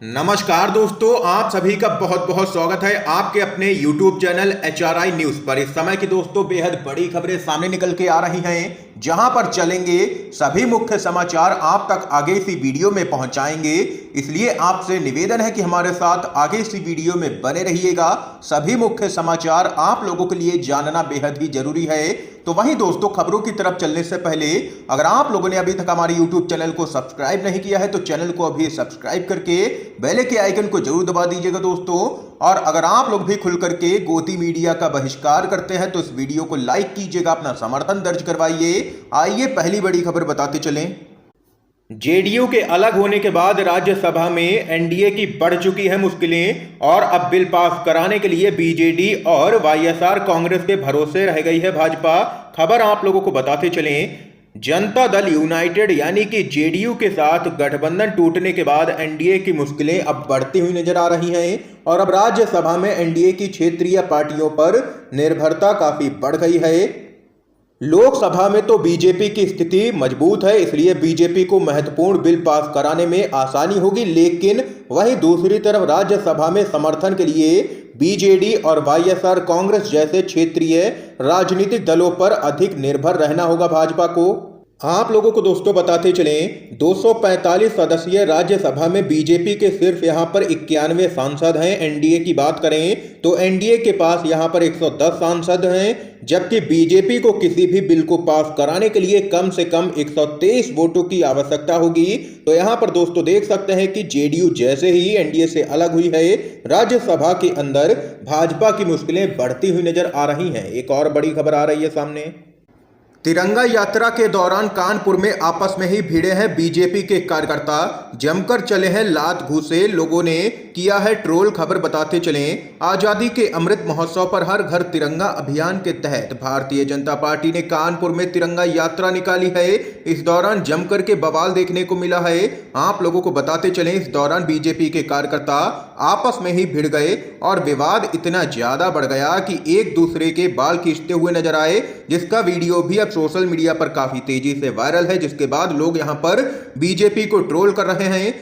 नमस्कार दोस्तों, आप सभी का बहुत बहुत स्वागत है आपके अपने YouTube चैनल HRI न्यूज पर। इस समय की दोस्तों बेहद बड़ी खबरें सामने निकल के आ रही हैं, जहां पर चलेंगे सभी मुख्य समाचार आप तक आगे इसी वीडियो में पहुंचाएंगे। इसलिए आपसे निवेदन है कि हमारे साथ आगे इसी वीडियो में बने रहिएगा। सभी मुख्य समाचार आप लोगों के लिए जानना बेहद ही जरूरी है। तो वहीं दोस्तों, खबरों की तरफ चलने से पहले अगर आप लोगों ने अभी तक हमारे YouTube चैनल को सब्सक्राइब नहीं किया है तो चैनल को अभी सब्सक्राइब करके बेल के आइकन को जरूर दबा दीजिएगा दोस्तों। और अगर आप लोग भी खुल करके गोदी मीडिया का बहिष्कार करते हैं तो इस वीडियो को लाइक कीजिएगा, अपना समर्थन दर्ज करवाइए। आइए पहली बड़ी खबर बताते चलें। जेडीयू के अलग होने के बाद राज्यसभा में एनडीए की बढ़ चुकी है मुश्किलें और अब बिल पास कराने के लिए बीजेडी और वाईएसआर कांग्रेस के भरोसे रह गई है भाजपा। खबर आप लोगों को बताते चलें। जनता दल यूनाइटेड यानी कि जेडीयू के साथ गठबंधन टूटने के बाद एनडीए की मुश्किलें अब बढ़ती हुई नजर आ रही हैं और अब राज्यसभा में एनडीए की क्षेत्रीय पार्टियों पर निर्भरता काफी बढ़ गई है। लोकसभा में तो बीजेपी की स्थिति मजबूत है, इसलिए बीजेपी को महत्वपूर्ण बिल पास कराने में आसानी होगी, लेकिन वहीं दूसरी तरफ राज्यसभा में समर्थन के लिए बीजेडी और वाईएसआर कांग्रेस जैसे क्षेत्रीय राजनीतिक दलों पर अधिक निर्भर रहना होगा भाजपा को। आप लोगों को दोस्तों बताते चलें, 245 सदस्यीय राज्यसभा में बीजेपी के सिर्फ यहां पर 91 सांसद हैं। एनडीए की बात करें तो एनडीए के पास यहां पर 110 सांसद हैं, जबकि बीजेपी को किसी भी बिल को पास कराने के लिए कम से कम 123 वोटों की आवश्यकता होगी। तो यहां पर दोस्तों देख सकते हैं कि जेडीयू जैसे ही एनडीए से अलग हुई है, राज्यसभा के अंदर भाजपा की मुश्किलें बढ़ती हुई नजर आ रही हैं। एक और बड़ी खबर आ रही है सामने। तिरंगा यात्रा के दौरान कानपुर में आपस में ही भिड़े हैं बीजेपी के कार्यकर्ता, जमकर चले हैं लात घूसे, लोगों ने किया है ट्रोल। खबर बताते चलें। आजादी के अमृत महोत्सव पर हर घर तिरंगा अभियान के तहत भारतीय जनता पार्टी ने कानपुर में तिरंगा यात्रा निकाली है। इस दौरान जमकर के बवाल देखने को मिला है। आप लोगों को बताते चलें, इस दौरान बीजेपी के कार्यकर्ता आपस में ही भिड़ गए और विवाद इतना ज्यादा बढ़ गया कि एक दूसरे के बाल खींचते हुए नजर आए, जिसका वीडियो भी अब सोशल मीडिया पर काफी तेजी से वायरल है, जिसके बाद लोग यहां पर बीजेपी को ट्रोल कर रहे हैं।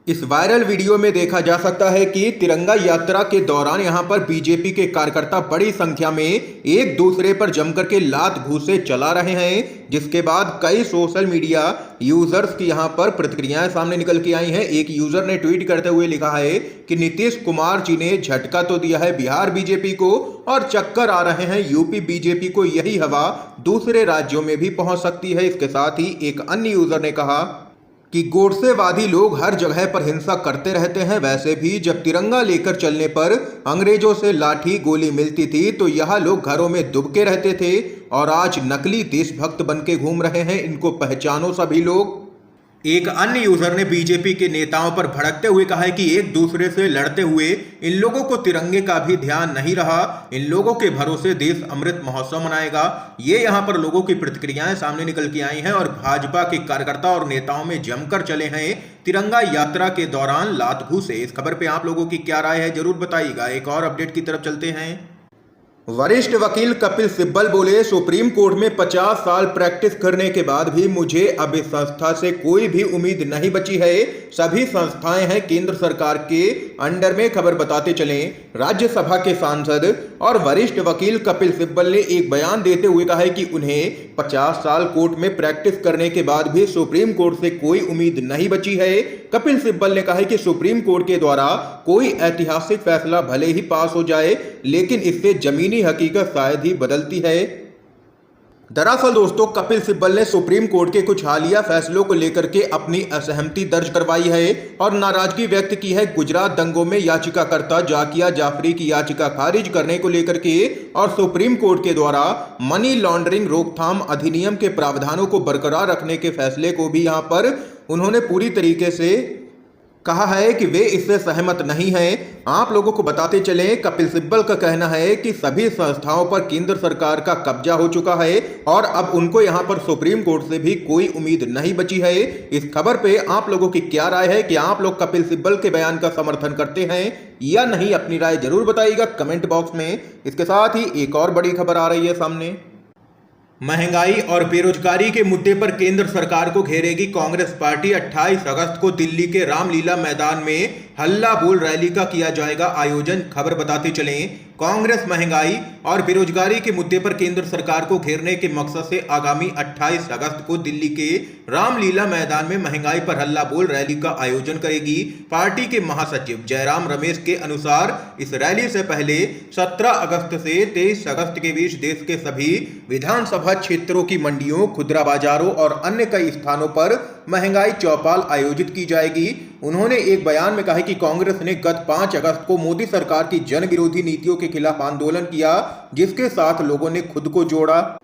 इस वायरल वीडियो में देखा जा सकता है कि तिरंगा यात्रा के दौरान यहां पर बीजेपी के कार्यकर्ता बड़ी संख्या में एक दूसरे पर जमकर के लात घूसे चला रहे हैं, जिसके बाद कई सोशल मीडिया यूजर्स की यहां पर प्रतिक्रियाएं सामने निकल के आई हैं। एक यूजर ने ट्वीट करते हुए लिखा है कि नीतीश कुमार जी ने झटका तो दिया है बिहार बीजेपी को और चक्कर आ रहे हैं यूपी बीजेपी को, यही हवा दूसरे राज्यों में भी पहुंच सकती है। इसके साथ ही एक अन्य यूजर ने कहा कि गोडसेवादी लोग हर जगह पर हिंसा करते रहते हैं, वैसे भी जब तिरंगा लेकर चलने पर अंग्रेजों से लाठी गोली मिलती थी तो यह लोग घरों में दुबके रहते थे और आज नकली देशभक्त बन के घूम रहे हैं, इनको पहचानो सभी लोग। एक अन्य यूजर ने बीजेपी के नेताओं पर भड़कते हुए कहा है कि एक दूसरे से लड़ते हुए इन लोगों को तिरंगे का भी ध्यान नहीं रहा, इन लोगों के भरोसे देश अमृत महोत्सव मनाएगा। ये यहां पर लोगों की प्रतिक्रियाएं सामने निकल के आई हैं और भाजपा के कार्यकर्ता और नेताओं में जमकर चले हैं तिरंगा यात्रा के दौरान लात घूसे। इस खबर पे आप लोगों की क्या राय है जरूर बताइएगा। एक और अपडेट की तरफ चलते हैं। वरिष्ठ वकील कपिल सिब्बल बोले, सुप्रीम कोर्ट में 50 साल प्रैक्टिस करने के बाद भी मुझे अब इस संस्था से कोई भी उम्मीद नहीं बची है। सभी संस्थाएं हैं केंद्र सरकार के अंडर में। खबर बताते चलें, राज्यसभा के सांसद और वरिष्ठ वकील कपिल सिब्बल ने एक बयान देते हुए कहा है कि उन्हें 50 साल कोर्ट में प्रैक्टिस करने के बाद भी सुप्रीम कोर्ट से कोई उम्मीद नहीं बची है। कपिल सिब्बल ने कहा है कि सुप्रीम कोर्ट के द्वारा कोई ऐतिहासिक फैसला भले ही पास हो जाए, लेकिन इससे जमीनी हकीकत शायद ही बदलती है। दरअसल दोस्तों, कपिल सिब्बल ने सुप्रीम कोर्ट के कुछ हालिया फैसलों को लेकर के अपनी असहमति दर्ज करवाई है और नाराजगी व्यक्त की है गुजरात दंगों में याचिकाकर्ता जाकिया जाफरी की याचिका खारिज करने को लेकर के और सुप्रीम कोर्ट के द्वारा मनी लॉन्ड्रिंग रोकथाम अधिनियम के प्रावधानों को बरकरार रखने के फैसले को भी यहां पर उन्होंने पूरी तरीके से कहा है कि वे इससे सहमत नहीं हैं। आप लोगों को बताते चलें, कपिल सिब्बल का कहना है कि सभी संस्थाओं पर केंद्र सरकार का कब्जा हो चुका है और अब उनको यहां पर सुप्रीम कोर्ट से भी कोई उम्मीद नहीं बची है। इस खबर पे आप लोगों की क्या राय है कि आप लोग कपिल सिब्बल के बयान का समर्थन करते हैं या नहीं? अपनी राय जरूर बताइएगा कमेंट बॉक्स में। इसके साथ ही एक और बड़ी खबर आ रही है सामने। महंगाई और बेरोजगारी के मुद्दे पर केंद्र सरकार को घेरेगी कांग्रेस पार्टी। 28 अगस्त को दिल्ली के रामलीला मैदान में हल्ला बोल रैली का किया जाएगा आयोजन। खबर बताते चलें, कांग्रेस महंगाई और बेरोजगारी के मुद्दे पर केंद्र सरकार को घेरने के मकसद से आगामी 28 अगस्त को दिल्ली के रामलीला मैदान में महंगाई पर हल्ला बोल रैली का आयोजन करेगी। पार्टी के महासचिव जयराम रमेश के अनुसार इस रैली से पहले 17 अगस्त से 23 अगस्त के बीच देश के सभी विधानसभा क्षेत्रों की मंडियों, खुदरा बाजारों और अन्य कई स्थानों पर महंगाई चौपाल आयोजित की जाएगी। उन्होंने एक बयान में कहा कि कांग्रेस ने गत 5 अगस्त को मोदी सरकार की जन विरोधी नीतियों के खिलाफ आंदोलन किया, जिसके साथ लोगों ने खुद को जोड़ा,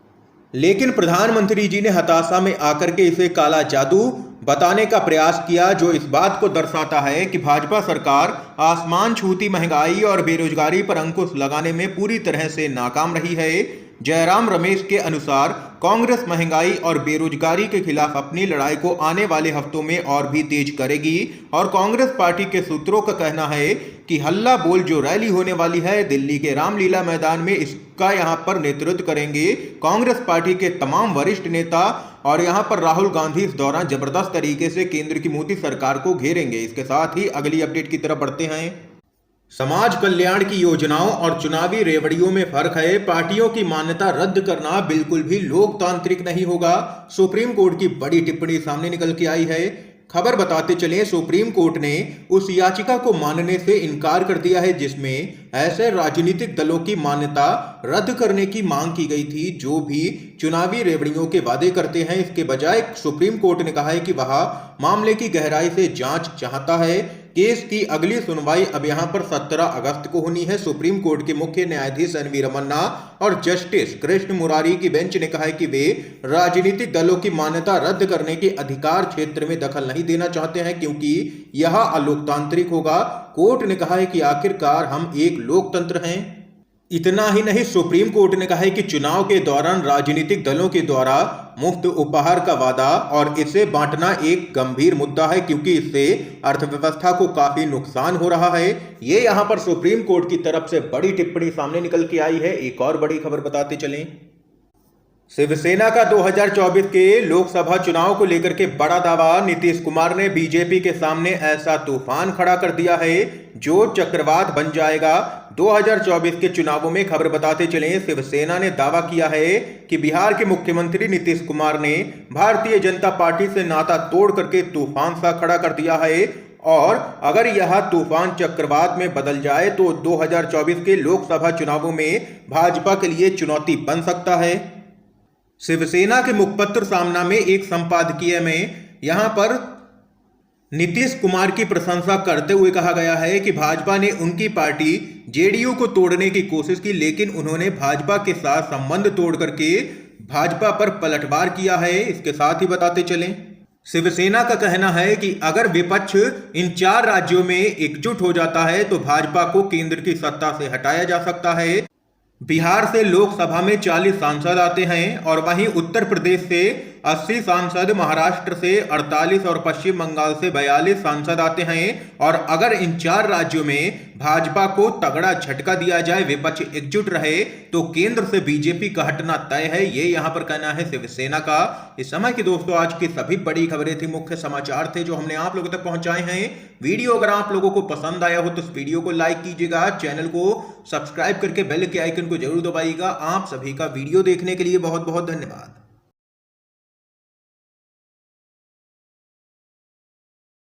लेकिन प्रधानमंत्री जी ने हताशा में आकर के इसे काला जादू बताने का प्रयास किया, जो इस बात को दर्शाता है कि भाजपा सरकार आसमान छूती महंगाई और बेरोजगारी पर अंकुश लगाने में पूरी तरह से नाकाम रही है। जयराम रमेश के अनुसार कांग्रेस महंगाई और बेरोजगारी के खिलाफ अपनी लड़ाई को आने वाले हफ्तों में और भी तेज करेगी और कांग्रेस पार्टी के सूत्रों का कहना है कि हल्ला बोल जो रैली होने वाली है दिल्ली के रामलीला मैदान में, इसका यहां पर नेतृत्व करेंगे कांग्रेस पार्टी के तमाम वरिष्ठ नेता और यहां पर राहुल गांधी इस दौरान जबरदस्त तरीके से केंद्र की मोदी सरकार को घेरेंगे। इसके साथ ही अगली अपडेट की तरफ बढ़ते हैं। समाज कल्याण की योजनाओं और चुनावी रेवड़ियों में फर्क है। पार्टियों की मान्यता रद्द करना बिल्कुल भी लोकतांत्रिक नहीं होगा। सुप्रीम कोर्ट की बड़ी टिप्पणी सामने निकल के आई है। खबर बताते चलें, सुप्रीम कोर्ट ने उस याचिका को मानने से इनकार कर दिया है जिसमें ऐसे राजनीतिक दलों की मान्यता रद्द करने की मांग की गई थी जो भी चुनावी रेवड़ियों के वादे करते हैं। इसके बजाय सुप्रीम कोर्ट ने कहा है कि वह मामले की गहराई से जांच चाहता है। केस की अगली सुनवाई अब यहां पर 17 अगस्त को होनी है। सुप्रीम कोर्ट के मुख्य न्यायाधीश एन.वी. रमन्ना और जस्टिस कृष्ण मुरारी की बेंच ने कहा है कि वे राजनीतिक दलों की मान्यता रद्द करने के अधिकार क्षेत्र में दखल नहीं देना चाहते हैं क्योंकि यह अलोकतांत्रिक होगा। कोर्ट ने कहा है कि आखिरकार हम एक लोकतंत्र हैं। इतना ही नहीं, सुप्रीम कोर्ट ने कहा है कि चुनाव के दौरान राजनीतिक दलों के द्वारा मुफ्त उपहार का वादा और इसे बांटना एक गंभीर मुद्दा है क्योंकि इससे अर्थव्यवस्था को काफी नुकसान हो रहा है। ये यहां पर सुप्रीम कोर्ट की तरफ से बड़ी टिप्पणी सामने निकल के आई है। एक और बड़ी खबर बताते चलें, शिवसेना का 2024 के लोकसभा चुनाव को लेकर के बड़ा दावा। नीतीश कुमार ने बीजेपी के सामने ऐसा तूफान खड़ा कर दिया है जो चक्रवात बन जाएगा। 2024 के चुनावों में खबर बताते चलें, शिवसेना ने दावा किया है कि बिहार के मुख्यमंत्री नीतीश कुमार ने भारतीय जनता पार्टी से नाता तोड़ करके तूफान सा खड़ा कर दिया है और अगर यह तूफान चक्रवात में बदल जाए तो 2024 के लोकसभा चुनावों में भाजपा के लिए चुनौती बन सकता है। शिवसेना के मुखपत्र सामना में एक संपादकीय में यहां पर नीतीश कुमार की प्रशंसा करते हुए कहा गया है कि भाजपा ने उनकी पार्टी जेडीयू को तोड़ने की कोशिश की, लेकिन उन्होंने भाजपा के साथ संबंध तोड़ करके भाजपा पर पलटवार किया है। इसके साथ ही बताते चलें, शिवसेना का कहना है कि अगर विपक्ष इन 4 राज्यों में एकजुट हो जाता है तो भाजपा को केंद्र की सत्ता से हटाया जा सकता है। बिहार से लोकसभा में 40 सांसद आते हैं और वहीं उत्तर प्रदेश से 80 सांसद, महाराष्ट्र से 48 और पश्चिम बंगाल से 42 सांसद आते हैं। और अगर इन 4 राज्यों में भाजपा को तगड़ा झटका दिया जाए, विपक्ष एकजुट रहे, तो केंद्र से बीजेपी का हटना तय है। ये यहां पर कहना है शिवसेना का। इस समय की दोस्तों आज की सभी बड़ी खबरें थी, मुख्य समाचार थे जो हमने आप लोगों तक पहुंचाए हैं। वीडियो अगर आप लोगों को पसंद आया हो तो इस वीडियो को लाइक कीजिएगा, चैनल को सब्सक्राइब करके बेल के आइकन को जरूर दबाइएगा। आप सभी का वीडियो देखने के लिए बहुत बहुत धन्यवाद।